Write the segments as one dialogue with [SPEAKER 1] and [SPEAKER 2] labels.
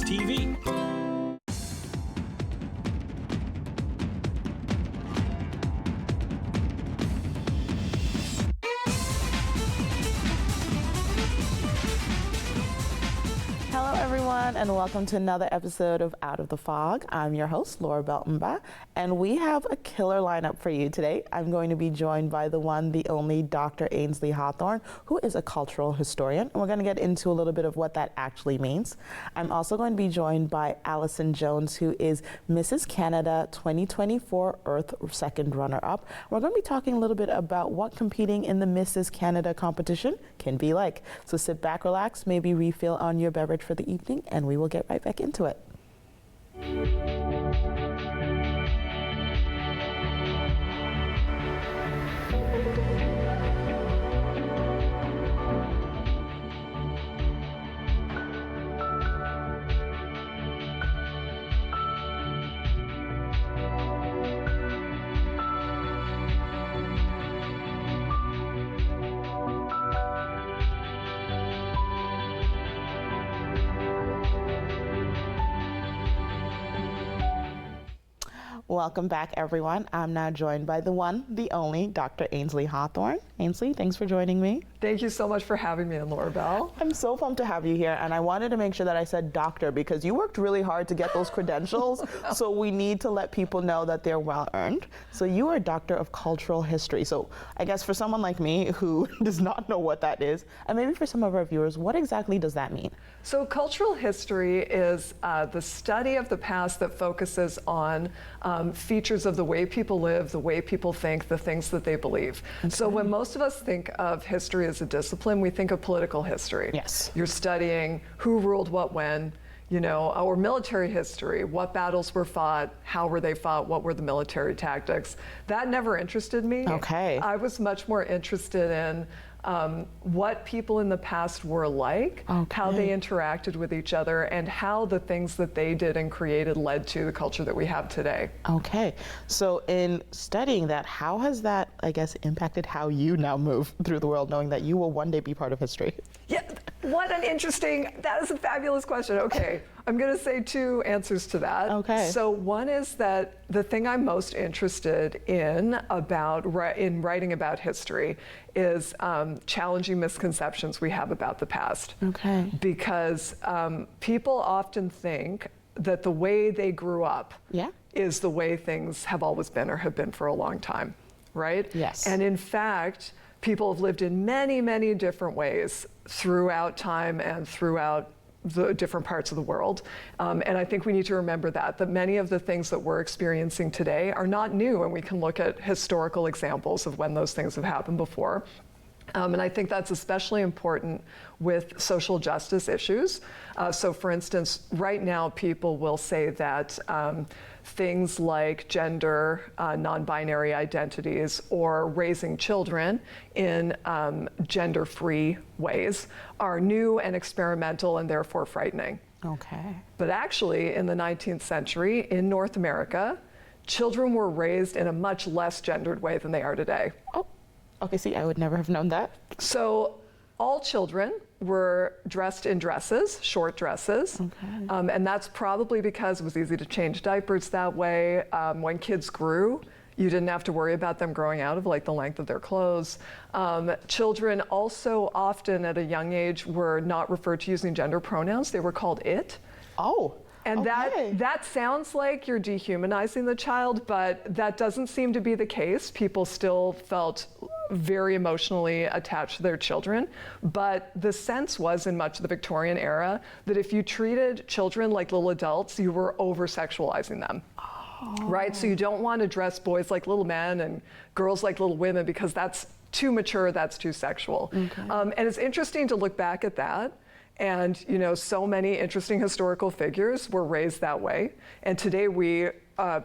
[SPEAKER 1] TV.
[SPEAKER 2] Hello everyone, and welcome to another episode of Out of the Fog. I'm your host, Laurabel, and we have a killer lineup for you today. I'm going to be joined by the one, the only Dr. Ainsley Hawrrone, who is a cultural historian, and we're going to get into a little bit of what that actually means. I'm also going to be joined by Allison Jones, who is Mrs. Canada 2024 Earth second runner-up. We're going to be talking a little bit about what competing in the Mrs. Canada competition can be like. So sit back, relax, maybe refill on your beverage for the evening, and we will get right back into it. Welcome back, everyone. I'm now joined by the one, the only Dr. Ainsley Hawrrone. Ainsley, thanks for joining me.
[SPEAKER 3] Thank you so much for having me in, Laurabel.
[SPEAKER 2] I'm so pumped to have you here, and I wanted to make sure that I said doctor because you worked really hard to get those credentials, so we need to let people know that they're well earned. So you are a doctor of cultural history. So I guess for someone like me who does not know what that is, and maybe for some of our viewers, what exactly does that mean?
[SPEAKER 3] So cultural history is the study of the past that focuses on features of the way people live, the way people think, the things that they believe. Okay. So when most of us think of history as a discipline, we think of political history.
[SPEAKER 2] Yes.
[SPEAKER 3] You're studying who ruled what when, you know, our military history, what battles were fought, how were they fought, what were the military tactics. That never interested me.
[SPEAKER 2] Okay.
[SPEAKER 3] I was much more interested in what people in the past were like,
[SPEAKER 2] okay,
[SPEAKER 3] how they interacted with each other, and how the things that they did and created led to the culture that we have today.
[SPEAKER 2] Okay. So in studying that, how has that, I guess, impacted how you now move through the world, knowing that you will one day be part of history?
[SPEAKER 3] Yeah, that is a fabulous question. Okay, I'm going to say two answers to that.
[SPEAKER 2] Okay.
[SPEAKER 3] So one is that the thing I'm most interested in in writing about history is challenging misconceptions we have about the past.
[SPEAKER 2] Okay.
[SPEAKER 3] Because people often think that the way they grew up is the way things have always been or have been for a long time, right?
[SPEAKER 2] Yes.
[SPEAKER 3] And in fact, people have lived in many, many different ways throughout time and throughout the different parts of the world. And I think we need to remember that many of the things that we're experiencing today are not new, and we can look at historical examples of when those things have happened before. And I think that's especially important with social justice issues. So for instance, right now people will say that things like gender, non-binary identities, or raising children in gender-free ways are new and experimental and therefore frightening.
[SPEAKER 2] Okay.
[SPEAKER 3] But actually, in the 19th century, in North America, children were raised in a much less gendered way than they are today.
[SPEAKER 2] Oh. Okay, see, I would never have known that.
[SPEAKER 3] So all children were dressed in dresses, short dresses.
[SPEAKER 2] Okay.
[SPEAKER 3] And that's probably because it was easy to change diapers that way. When kids grew, you didn't have to worry about them growing out of like the length of their clothes. Children also often at a young age were not referred to using gender pronouns. They were called it.
[SPEAKER 2] Oh.
[SPEAKER 3] And
[SPEAKER 2] okay.
[SPEAKER 3] that sounds like you're dehumanizing the child, but that doesn't seem to be the case. People still felt very emotionally attached to their children. But the sense was in much of the Victorian era that if you treated children like little adults, you were over-sexualizing them.
[SPEAKER 2] Oh.
[SPEAKER 3] Right? So you don't want to dress boys like little men and girls like little women because that's too mature, that's too sexual.
[SPEAKER 2] Okay.
[SPEAKER 3] And it's interesting to look back at that. And, you know, so many interesting historical figures were raised that way. And today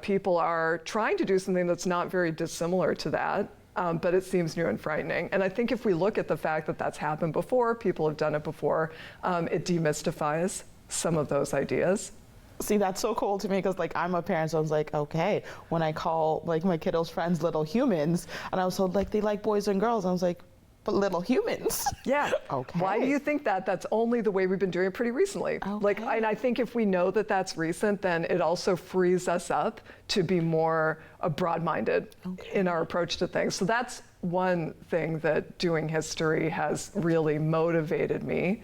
[SPEAKER 3] people are trying to do something that's not very dissimilar to that. But it seems new and frightening. And I think if we look at the fact that that's happened before, people have done it before, it demystifies some of those ideas.
[SPEAKER 2] See, that's so cool to me because, like, I'm a parent, so I was like, okay, when I call, like, my kiddos' friends little humans, and I was told, like, they like boys and girls, I was like, but little humans.
[SPEAKER 3] Yeah.
[SPEAKER 2] Okay.
[SPEAKER 3] Why do you think that? That's only the way we've been doing it pretty recently.
[SPEAKER 2] Okay.
[SPEAKER 3] And I think if we know that that's recent, then it also frees us up to be more broad-minded in our approach to things. So that's one thing that doing history has really motivated me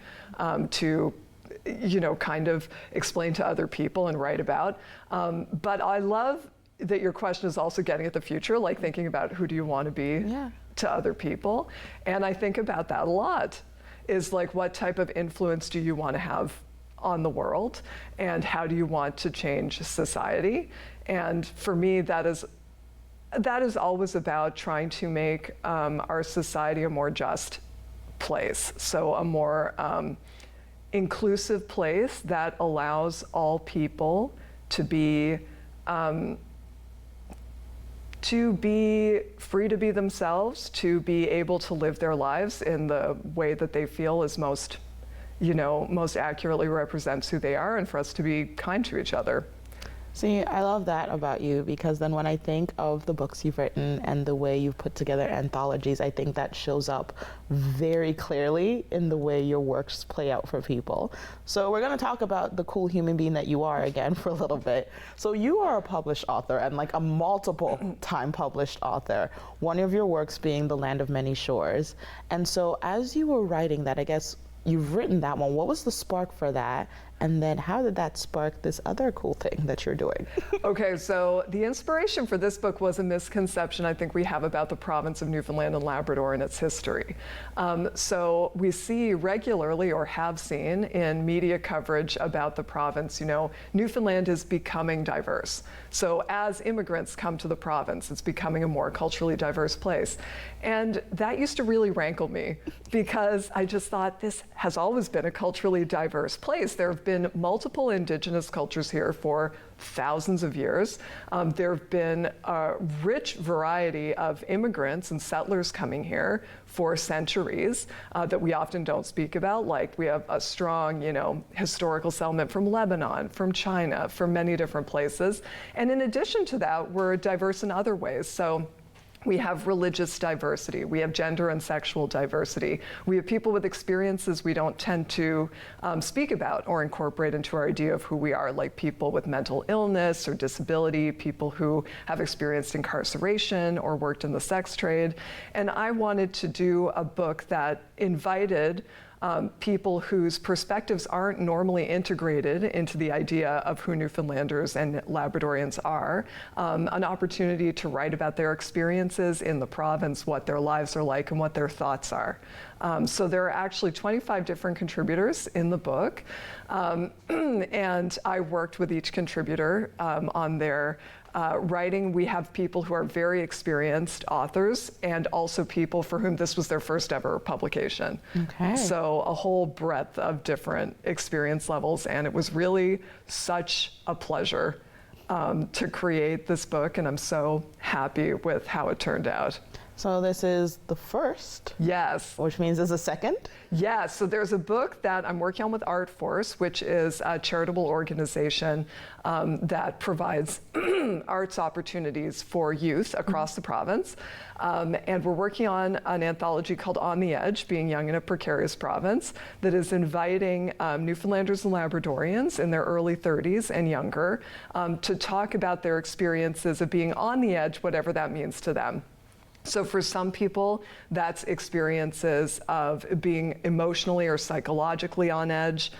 [SPEAKER 3] to, kind of explain to other people and write about. But I love that your question is also getting at the future, like thinking about who do you want to be to other people. And I think about that a lot, is like, what type of influence do you want to have on the world, and how do you want to change society? And for me, that is always about trying to make our society a more just place. So a more inclusive place that allows all people to be free to be themselves, to be able to live their lives in the way that they feel is most accurately represents who they are, and for us to be kind to each other.
[SPEAKER 2] See, I love that about you, because then when I think of the books you've written and the way you've put together anthologies, I think that shows up very clearly in the way your works play out for people. So we're going to talk about the cool human being that you are again for a little bit. So you are a published author, and like a multiple time published author, one of your works being The Land of Many Shores. And so as you were writing that, I guess you've written that one, what was the spark for that? And then how did that spark this other cool thing that you're doing?
[SPEAKER 3] Okay, so the inspiration for this book was a misconception I think we have about the province of Newfoundland and Labrador and its history. So we see regularly, or have seen in media coverage about the province, Newfoundland is becoming diverse. So as immigrants come to the province, it's becoming a more culturally diverse place. And that used to really rankle me, because I just thought this has always been a culturally diverse place. There have been multiple Indigenous cultures here for thousands of years. There have been a rich variety of immigrants and settlers coming here for centuries that we often don't speak about. Like, we have a strong, historical settlement from Lebanon, from China, from many different places. And in addition to that, we're diverse in other ways. So we have religious diversity, we have gender and sexual diversity, we have people with experiences we don't tend to speak about or incorporate into our idea of who we are, like people with mental illness or disability, people who have experienced incarceration or worked in the sex trade. And I wanted to do a book that invited people whose perspectives aren't normally integrated into the idea of who Newfoundlanders and Labradorians are, an opportunity to write about their experiences in the province, what their lives are like, and what their thoughts are. So there are actually 25 different contributors in the book, and I worked with each contributor on their writing. We have people who are very experienced authors, and also people for whom this was their first ever publication.
[SPEAKER 2] Okay.
[SPEAKER 3] So a whole breadth of different experience levels, and it was really such a pleasure to create this book, and I'm so happy with how it turned out.
[SPEAKER 2] So this is the first?
[SPEAKER 3] Yes.
[SPEAKER 2] Which means there's a second?
[SPEAKER 3] Yes, so there's a book that I'm working on with Art Force, which is a charitable organization that provides arts opportunities for youth across the province. And we're working on an anthology called On the Edge, Being Young in a Precarious Province, that is inviting Newfoundlanders and Labradorians in their early 30s and younger to talk about their experiences of being on the edge, whatever that means to them. So for some people, that's experiences of being emotionally or psychologically on edge.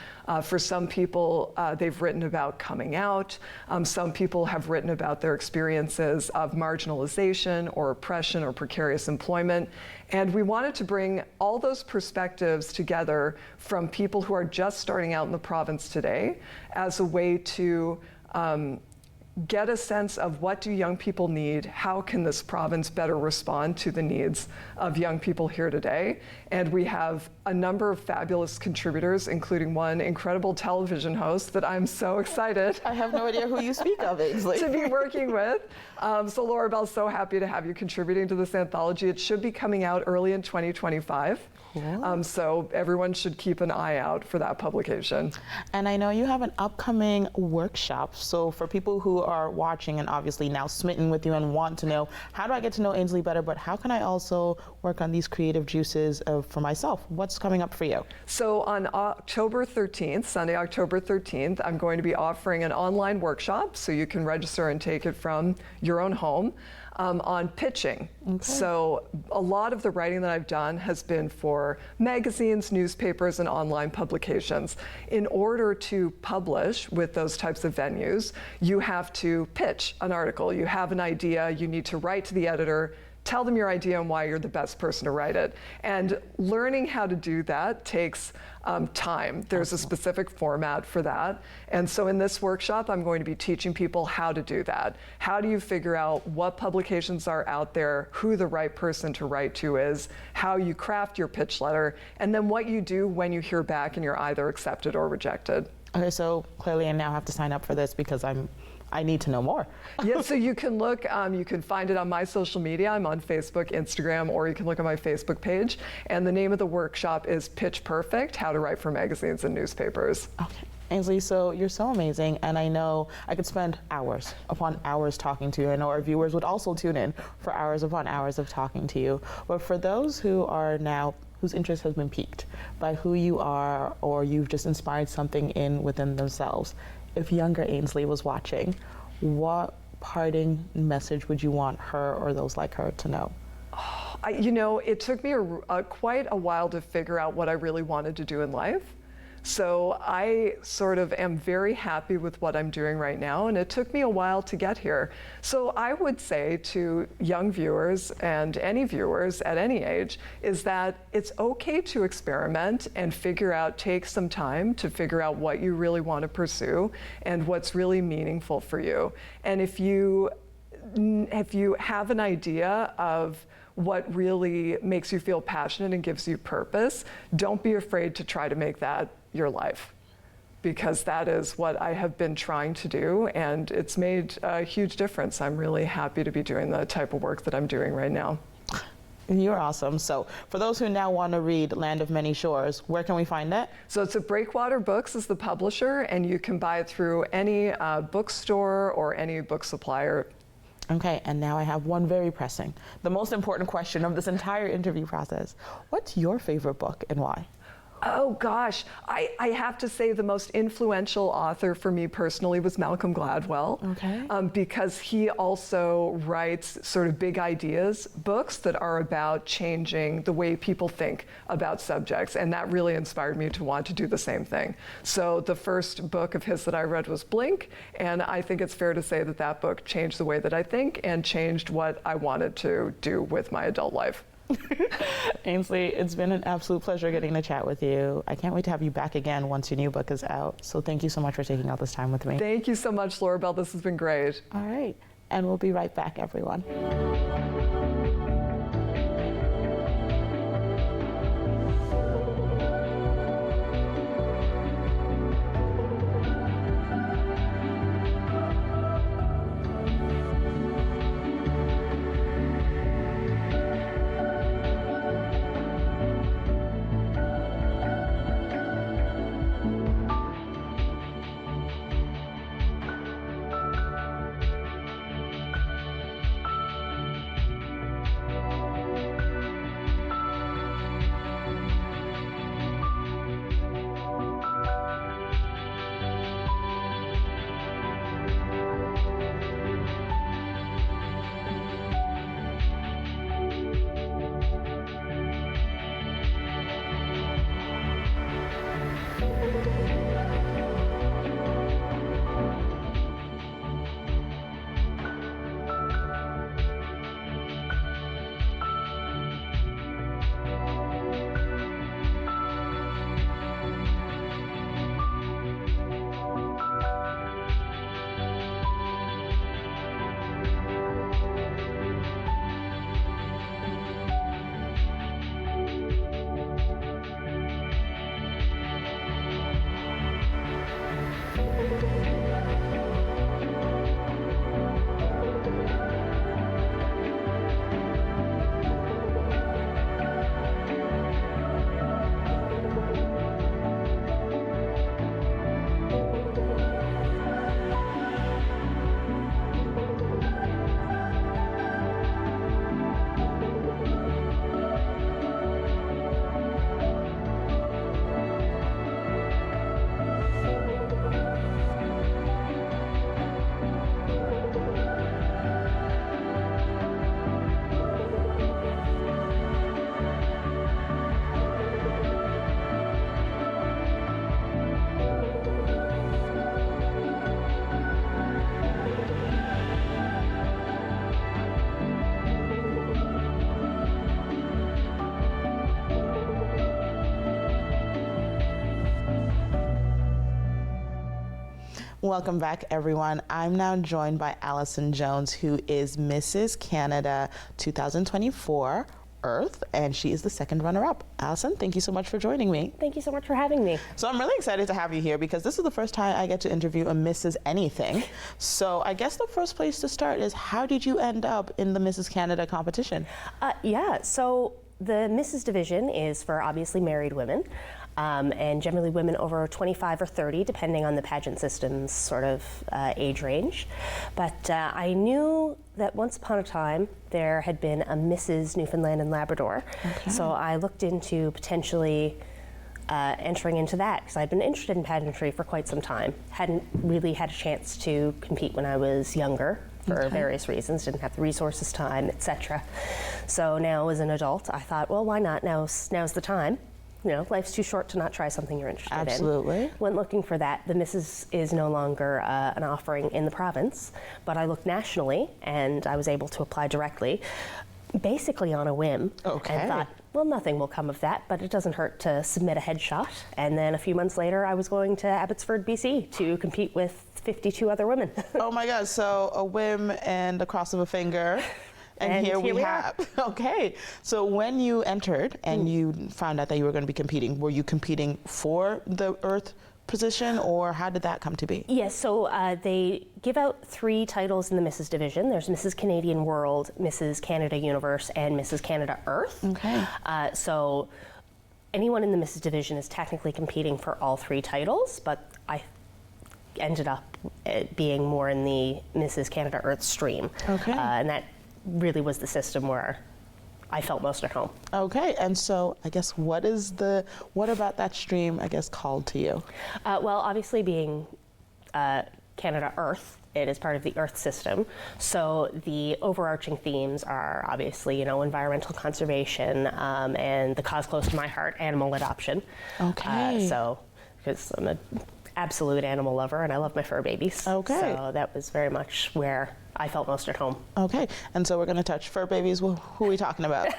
[SPEAKER 3] For some people, they've written about coming out. Some people have written about their experiences of marginalization or oppression or precarious employment. And we wanted to bring all those perspectives together from people who are just starting out in the province today as a way to get a sense of what do young people need, how can this province better respond to the needs of young people here today. And we have a number of fabulous contributors, including one incredible television host that I'm so excited
[SPEAKER 2] I have no idea who you speak of, Ainsley.
[SPEAKER 3] to be working with. So Laurabel's so happy to have you contributing to this anthology. It should be coming out early in 2025.
[SPEAKER 2] Cool.
[SPEAKER 3] So everyone should keep an eye out for that publication.
[SPEAKER 2] And I know you have an upcoming workshop. So for people who are watching and obviously now smitten with you and want to know, how do I get to know Ainsley better, but how can I also work on these creative juices for myself? What's coming up for you?
[SPEAKER 3] So on October 13th, Sunday, October 13th, I'm going to be offering an online workshop so you can register and take it from your own home. On pitching. Okay. So a lot of the writing that I've done has been for magazines, newspapers, and online publications. In order to publish with those types of venues, you have to pitch an article. You have an idea, you need to write to the editor, tell them your idea and why you're the best person to write it. And learning how to do that takes time. There's a specific format for that. And so in this workshop, I'm going to be teaching people how to do that. How do you figure out what publications are out there, who the right person to write to is, how you craft your pitch letter, and then what you do when you hear back and you're either accepted or rejected.
[SPEAKER 2] Okay, so clearly I now have to sign up for this because I need to know more.
[SPEAKER 3] Yeah, so you can look, you can find it on my social media. I'm on Facebook, Instagram, or you can look at my Facebook page. And the name of the workshop is Pitch Perfect, How to Write for Magazines and Newspapers.
[SPEAKER 2] Okay. Ainsley, so you're so amazing, and I know I could spend hours upon hours talking to you. I know our viewers would also tune in for hours upon hours of talking to you. But for those who are now, whose interest has been piqued by who you are, or you've just inspired something within themselves, if younger Ainsley was watching, what parting message would you want her or those like her to know?
[SPEAKER 3] You know, it took me quite a while to figure out what I really wanted to do in life. So I sort of am very happy with what I'm doing right now, and it took me a while to get here. So I would say to young viewers and any viewers at any age is that it's okay to experiment and take some time to figure out what you really want to pursue and what's really meaningful for you. And if you have an idea of what really makes you feel passionate and gives you purpose, don't be afraid to try to make that your life, because that is what I have been trying to do, and it's made a huge difference. I'm really happy to be doing the type of work that I'm doing right now.
[SPEAKER 2] You're awesome. So for those who now want to read Land of Many Shores, where can we find it?
[SPEAKER 3] So it's at Breakwater Books is the publisher, and you can buy it through any bookstore or any book supplier.
[SPEAKER 2] Okay, and now I have one very pressing, the most important question of this entire interview process. What's your favorite book and why?
[SPEAKER 3] Oh gosh, I have to say the most influential author for me personally was Malcolm Gladwell.
[SPEAKER 2] Okay.
[SPEAKER 3] Because he also writes sort of big ideas books that are about changing the way people think about subjects, and that really inspired me to want to do the same thing. So the first book of his that I read was Blink, and I think it's fair to say that that book changed the way that I think and changed what I wanted to do with my adult life.
[SPEAKER 2] Ainsley, it's been an absolute pleasure getting to chat with you. I can't wait to have you back again once your new book is out. So thank you so much for taking all this time with me.
[SPEAKER 3] Thank you so much, Laurabel. This has been great.
[SPEAKER 2] All right. And we'll be right back, everyone. Welcome back, everyone. I'm now joined by Allison Jones, who is Mrs. Canada 2024 Earth, and she is the second runner-up. Allison, thank you so much for joining me.
[SPEAKER 1] Thank you so much for having me.
[SPEAKER 2] So I'm really excited to have you here because this is the first time I get to interview a Mrs. Anything. So I guess the first place to start is, how did you end up in the Mrs. Canada competition?
[SPEAKER 1] So the Mrs. division is for obviously married women. And generally women over 25 or 30, depending on the pageant system's sort of age range. But I knew that once upon a time there had been a Mrs. Newfoundland and Labrador. Okay. So I looked into potentially entering into that because I'd been interested in pageantry for quite some time. Hadn't really had a chance to compete when I was younger for various reasons, didn't have the resources, time, etc. So now as an adult, I thought, well, why not? Now's the time. You know, life's too short to not try something you're interested in.
[SPEAKER 2] Absolutely.
[SPEAKER 1] Went looking for that. The Mrs. is no longer an offering in the province, but I looked nationally and I was able to apply directly, basically on a whim.
[SPEAKER 2] Okay.
[SPEAKER 1] And thought, well, nothing will come of that, but it doesn't hurt to submit a headshot. And then a few months later, I was going to Abbotsford, BC to compete with 52 other women.
[SPEAKER 2] Oh my God, so a whim and a cross of a finger. And here we have. Okay. So when you entered and you found out that you were going to be competing, were you competing for the Earth position, or how did that come to be?
[SPEAKER 1] Yes, so they give out 3 titles in the Mrs. division. There's Mrs. Canadian World, Mrs. Canada Universe, and Mrs. Canada Earth. Okay. So anyone in the Mrs. division is technically competing for all 3 titles, but I ended up being more in the Mrs. Canada Earth stream. Okay. And that really was the system where I felt most at home.
[SPEAKER 2] Okay, and so I guess what about that stream, I guess, called to you?
[SPEAKER 1] Well, obviously being Canada Earth, it is part of the Earth system. So the overarching themes are obviously, environmental conservation and the cause close to my heart, animal adoption. Okay. So, because I'm an absolute animal lover and I love my fur babies. Okay. So that was very much where I felt most at home. Okay, and so we're going to touch fur babies. Who are we talking about?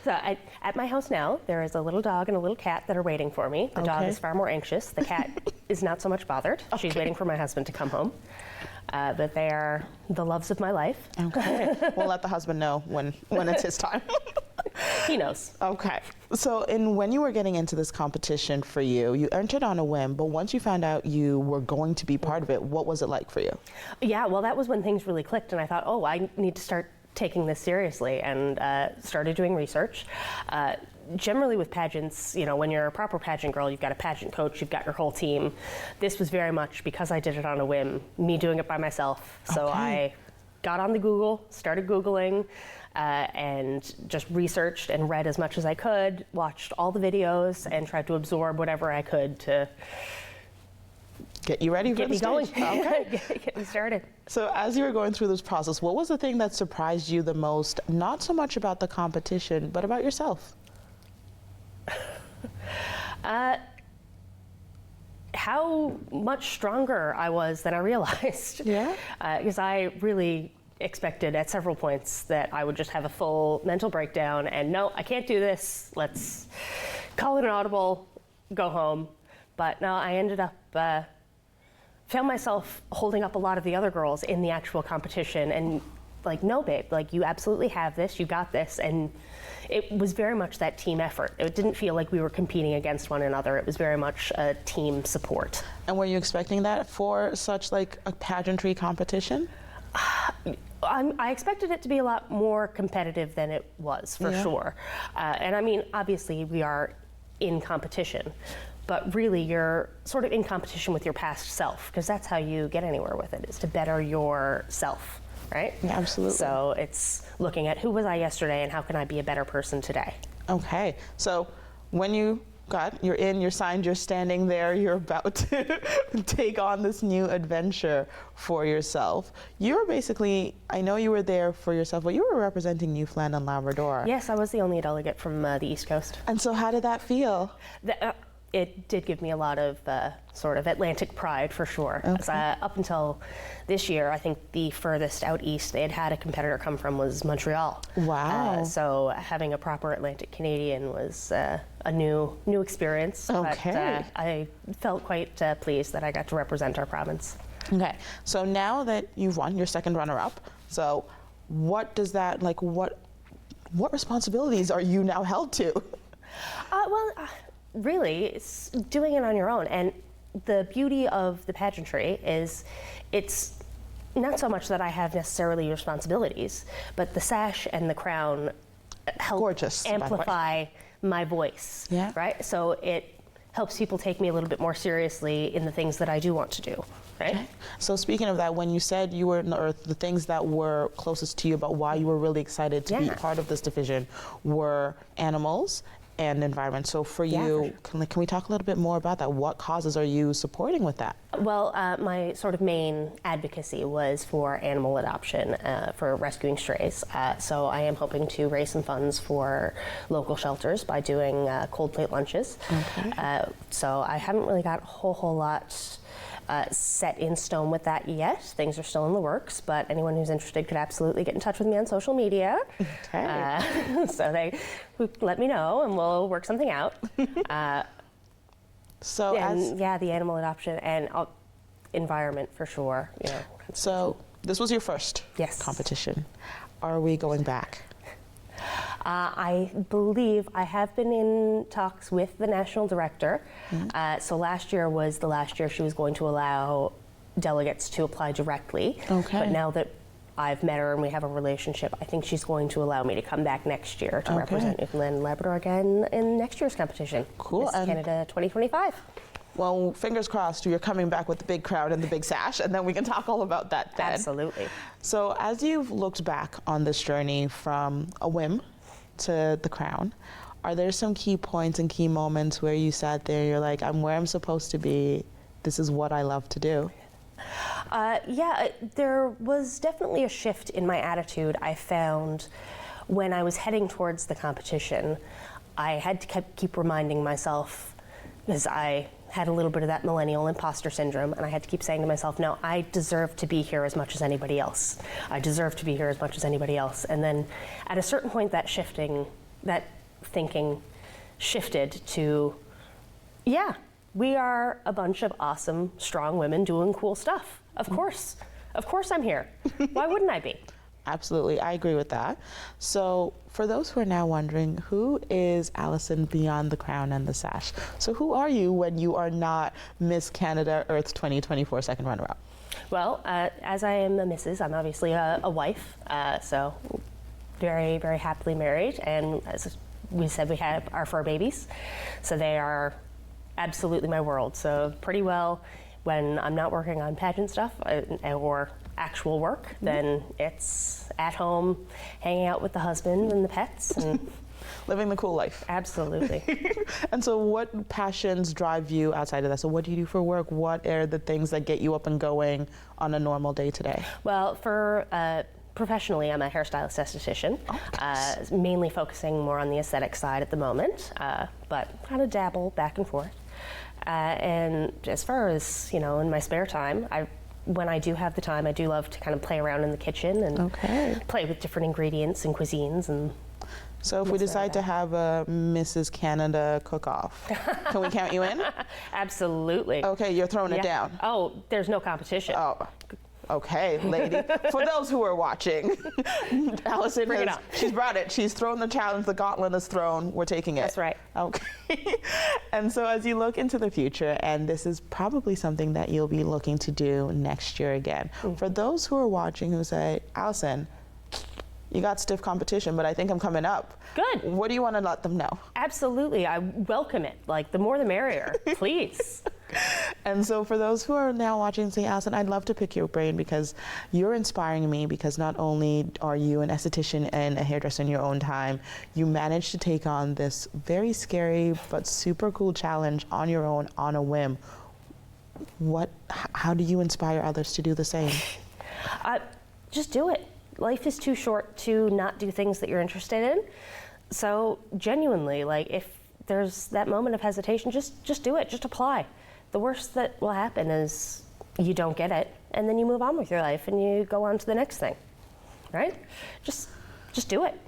[SPEAKER 1] So at my house now, there is a little dog and a little cat that are waiting for me. The dog is far more anxious. The cat is not so much bothered. She's waiting for my husband to come home. But they are the loves of my life. Okay,
[SPEAKER 2] we'll let the husband know when it's his time.
[SPEAKER 1] He knows.
[SPEAKER 2] Okay. So when you were getting into this competition for you entered on a whim, but once you found out you were going to be part of it, what was it like for you? Yeah,
[SPEAKER 1] well, that was when things really clicked, and I thought, oh, I need to start taking this seriously, and started doing research. Generally with pageants, when you're a proper pageant girl, you've got a pageant coach, you've got your whole team. This was very much, because I did it on a whim, me doing it by myself. So I got on the Google, started Googling, and just researched and read as much as I could, watched all the videos, and tried to absorb whatever I could to
[SPEAKER 2] get you ready for the stage.
[SPEAKER 1] Get me going. Okay. Get me started.
[SPEAKER 2] So as you were going through this process, what was the thing that surprised you the most, not so much about the competition, but about yourself?
[SPEAKER 1] How much stronger I was than I realized. Yeah. Because I really expected at several points that I would just have a full mental breakdown and no, I can't do this. Let's call it an audible, go home. But no, I ended up, found myself holding up a lot of the other girls in the actual competition and like, no, babe, like you absolutely have this, you got this. And it was very much that team effort. It didn't feel like we were competing against one another. It was very much a team support.
[SPEAKER 2] And were you expecting that for such like a pageantry competition?
[SPEAKER 1] I expected it to be a lot more competitive than it was, for sure. And I mean, obviously we are in competition, but really you're sort of in competition with your past self, because that's how you get anywhere with it, is to better yourself, right?
[SPEAKER 2] Yeah, absolutely.
[SPEAKER 1] So it's looking at who was I yesterday and how can I be a better person today?
[SPEAKER 2] Okay, so when you're signed, you're standing there, you're about to take on this new adventure for yourself. You're basically, I know you were there for yourself, but you were representing Newfoundland and Labrador.
[SPEAKER 1] Yes, I was the only delegate from the East Coast.
[SPEAKER 2] And so how did that feel?
[SPEAKER 1] it did give me a lot of sort of Atlantic pride for sure.
[SPEAKER 2] Okay.
[SPEAKER 1] 'Cause, up until this year, I think the furthest out east they had a competitor come from was Montreal.
[SPEAKER 2] Wow.
[SPEAKER 1] So having a proper Atlantic Canadian was a new experience.
[SPEAKER 2] Okay.
[SPEAKER 1] But I felt quite pleased that I got to represent our province.
[SPEAKER 2] Okay, so now that you've won, your second runner-up, so what does that, like, what responsibilities are you now held to?
[SPEAKER 1] Really, it's doing it on your own. And the beauty of the pageantry is it's not so much that I have necessarily responsibilities, but the sash and the crown help
[SPEAKER 2] Gorgeous, by the way.
[SPEAKER 1] amplify my voice,
[SPEAKER 2] Yeah.
[SPEAKER 1] right? So it helps people take me a little bit more seriously in the things that I do want to do, right?
[SPEAKER 2] Okay. So speaking of that, when you said you were in the Earth, the things that were closest to you about why you were really excited to be
[SPEAKER 1] Yeah.
[SPEAKER 2] part of this division were animals and environment. So for
[SPEAKER 1] Yeah,
[SPEAKER 2] you,
[SPEAKER 1] for sure.
[SPEAKER 2] can we talk a little bit more about that? What causes are you supporting with that?
[SPEAKER 1] Well, my sort of main advocacy was for animal adoption, for rescuing strays. So I am hoping to raise some funds for local shelters by doing cold plate lunches.
[SPEAKER 2] Okay.
[SPEAKER 1] So I haven't really got a whole lot set in stone with that yet. Things are still in the works, but anyone who's interested could absolutely get in touch with me on social media.
[SPEAKER 2] Okay.
[SPEAKER 1] So they let me know and we'll work something out.
[SPEAKER 2] So
[SPEAKER 1] And yeah, the animal adoption and environment for sure. You know.
[SPEAKER 2] so this was your first
[SPEAKER 1] Yes.
[SPEAKER 2] competition. Are we going back?
[SPEAKER 1] I believe I have been in talks with the national director. So last year was the last year she was going to allow delegates to apply directly.
[SPEAKER 2] Okay.
[SPEAKER 1] But now that I've met her and we have a relationship, I think she's going to allow me to come back next year to
[SPEAKER 2] Okay.
[SPEAKER 1] represent Newfoundland and Labrador again in next year's competition.
[SPEAKER 2] Cool,
[SPEAKER 1] Miss
[SPEAKER 2] and-
[SPEAKER 1] Canada 2025.
[SPEAKER 2] Well, fingers crossed you're coming back with the big crowd and the big sash, and then we can talk all about that then.
[SPEAKER 1] Absolutely.
[SPEAKER 2] So as you've looked back on this journey from a whim to the crown, are there some key points and key moments where you sat there and you're like, I'm where I'm supposed to be, this is what I love to do?
[SPEAKER 1] There was definitely a shift in my attitude I found when I was heading towards the competition. I had to keep reminding myself, because I had a little bit of that millennial imposter syndrome, and I had to keep saying to myself, no, I deserve to be here as much as anybody else. I deserve to be here as much as anybody else. And then at a certain point, that thinking shifted to, yeah, we are a bunch of awesome, strong women doing cool stuff. Of course I'm here. Why wouldn't I be?
[SPEAKER 2] Absolutely, I agree with that. So for those who are now wondering, who is Allison beyond the crown and the sash? So who are you when you are not Miss Canada Earth 2024 second runner-up?
[SPEAKER 1] Well, as I am a missus, I'm obviously a wife, so very, very happily married. And as we said, we have our fur babies, so they are absolutely my world. So pretty well, when I'm not working on pageant stuff or actual work, then it's at home, hanging out with the husband and the pets, and
[SPEAKER 2] Living the cool life.
[SPEAKER 1] absolutely.
[SPEAKER 2] And so what passions drive you outside of that? So what do you do for work? What are the things that get you up and going on a normal day today?
[SPEAKER 1] Well, for professionally, I'm a hairstylist esthetician, mainly focusing more on the aesthetic side at the moment, but kind of dabble back and forth. And as far as, in my spare time, when I do have the time, I do love to kind of play around in the kitchen and play with different ingredients and cuisines. And
[SPEAKER 2] So if we decide to have a Mrs. Canada cook-off, can we count you in?
[SPEAKER 1] absolutely.
[SPEAKER 2] Okay, you're throwing it down.
[SPEAKER 1] Oh, there's no competition.
[SPEAKER 2] Oh, okay, lady. For those who are watching, Allison,
[SPEAKER 1] Bring it on.
[SPEAKER 2] she's brought it. She's thrown the challenge. The gauntlet is thrown. We're taking it.
[SPEAKER 1] That's right.
[SPEAKER 2] Okay. And so as you look into the future, and this is probably something that you'll be looking to do next year again, for those who are watching who say, Allison, you got stiff competition, but I think I'm coming up.
[SPEAKER 1] Good.
[SPEAKER 2] What do you want to let them know?
[SPEAKER 1] Absolutely. I welcome it. Like, the more the merrier, please.
[SPEAKER 2] And so for those who are now watching and saying, Allison, I'd love to pick your brain because you're inspiring me, because not only are you an esthetician and a hairdresser in your own time, you managed to take on this very scary but super cool challenge on your own, on a whim. How do you inspire others to do the same?
[SPEAKER 1] Just do it. Life is too short to not do things that you're interested in. So genuinely, like, if there's that moment of hesitation, just do it, just apply. The worst that will happen is you don't get it, and then you move on with your life and you go on to the next thing, right? Just do it.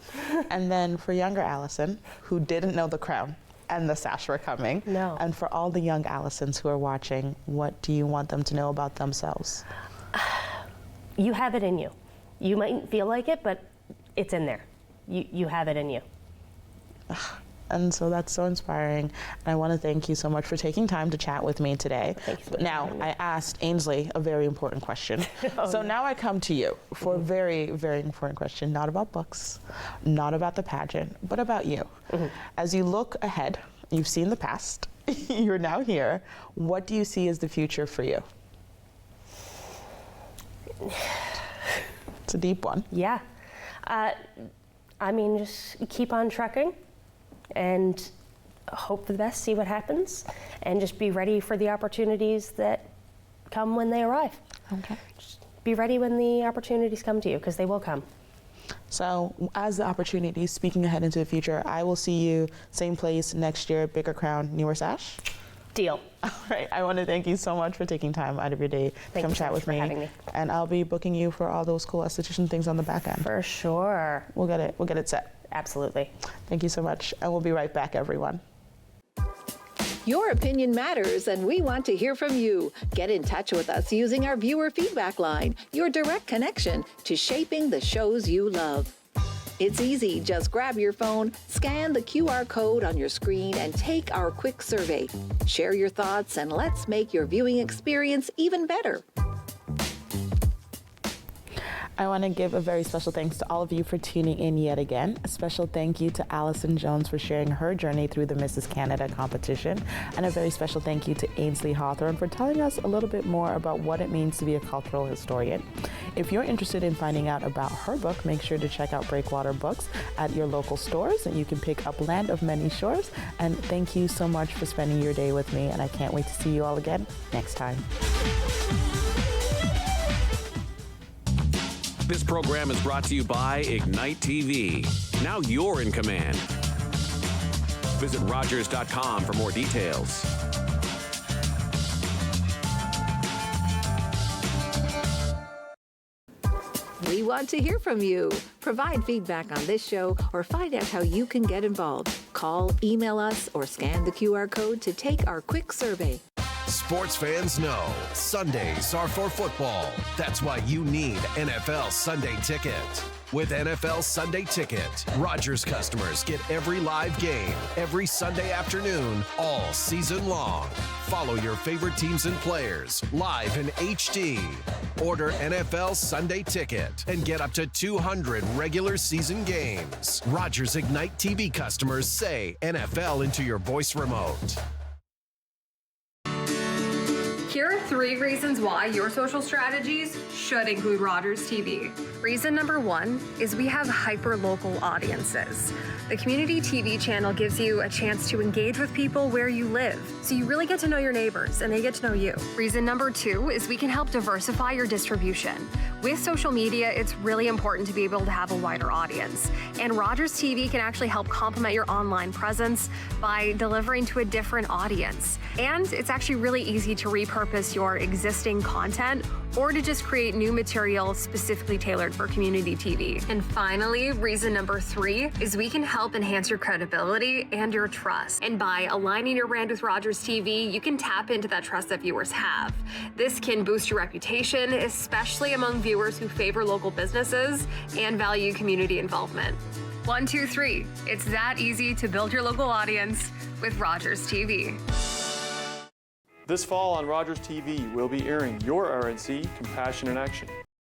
[SPEAKER 2] And then for younger Allison, who didn't know the crown and the sash were coming,
[SPEAKER 1] No.
[SPEAKER 2] and for all the young Allisons who are watching, what do you want them to know about themselves?
[SPEAKER 1] You have it in you. You mightn't feel like it, but it's in there. You have it in you.
[SPEAKER 2] And so that's so inspiring. And I want to thank you so much for taking time to chat with me today.
[SPEAKER 1] Thank you so
[SPEAKER 2] But
[SPEAKER 1] much
[SPEAKER 2] now,
[SPEAKER 1] for having me.
[SPEAKER 2] I asked Ainsley a very important question. Now I come to you for a very, very important question, not about books, not about the pageant, but about you. As you look ahead, you've seen the past, you're now here. What do you see as the future for you? It's a deep one.
[SPEAKER 1] Yeah. I mean, just keep on trucking and hope for the best, see what happens, and just be ready for the opportunities that come when they arrive.
[SPEAKER 2] Okay.
[SPEAKER 1] Just be ready when the opportunities come to you, because they will come.
[SPEAKER 2] So as the opportunities, speaking ahead into the future, I will see you same place next year, bigger crown, newer sash.
[SPEAKER 1] Deal.
[SPEAKER 2] All right. I want to thank you so much for taking time out of your day to
[SPEAKER 1] Thank
[SPEAKER 2] come
[SPEAKER 1] you so
[SPEAKER 2] chat
[SPEAKER 1] much
[SPEAKER 2] with
[SPEAKER 1] for
[SPEAKER 2] me.
[SPEAKER 1] having me.
[SPEAKER 2] And I'll be booking you for all those cool esthetician things on the back end.
[SPEAKER 1] For sure.
[SPEAKER 2] We'll get it set.
[SPEAKER 1] Absolutely.
[SPEAKER 2] Thank you so much. And we'll be right back, everyone.
[SPEAKER 4] Your opinion matters, and we want to hear from you. Get in touch with us using our viewer feedback line, your direct connection to shaping the shows you love. It's easy. Just grab your phone, scan the QR code on your screen, and take our quick survey. Share your thoughts, and let's make your viewing experience even better.
[SPEAKER 2] I want to give a very special thanks to all of you for tuning in yet again. A special thank you to Allison Jones for sharing her journey through the Mrs. Canada competition. And a very special thank you to Ainsley Hawrrone for telling us a little bit more about what it means to be a cultural historian. If you're interested in finding out about her book, make sure to check out Breakwater Books at your local stores, and you can pick up Land of Many Shores. And thank you so much for spending your day with me, and I can't wait to see you all again next time.
[SPEAKER 5] This program is brought to you by Ignite TV. Now you're in command. Visit Rogers.com for more details.
[SPEAKER 4] We want to hear from you. Provide feedback on this show or find out how you can get involved. Call, email us, or scan the QR code to take our quick survey.
[SPEAKER 6] Sports fans know Sundays are for football. That's why you need NFL Sunday Ticket. With NFL Sunday Ticket, Rogers customers get every live game, every Sunday afternoon, all season long. Follow your favorite teams and players live in HD. Order NFL Sunday Ticket and get up to 200 regular season games. Rogers Ignite TV customers say NFL into your voice remote.
[SPEAKER 7] Here are 3 reasons why your social strategies should include Rogers TV. Reason number 1 is we have hyper-local audiences. The community TV channel gives you a chance to engage with people where you live, so you really get to know your neighbors and they get to know you. Reason number 2 is we can help diversify your distribution. With social media, it's really important to be able to have a wider audience, and Rogers TV can actually help complement your online presence by delivering to a different audience. And it's actually really easy to repurpose your existing content or to just create new material specifically tailored for community TV. And finally, reason number 3 is we can help enhance your credibility and your trust. And by aligning your brand with Rogers TV, you can tap into that trust that viewers have. This can boost your reputation, especially among viewers who favor local businesses and value community involvement. 1, 2, 3. It's that easy to build your local audience with Rogers TV.
[SPEAKER 8] This fall on Rogers TV, we'll be airing your RNC Compassion in Action.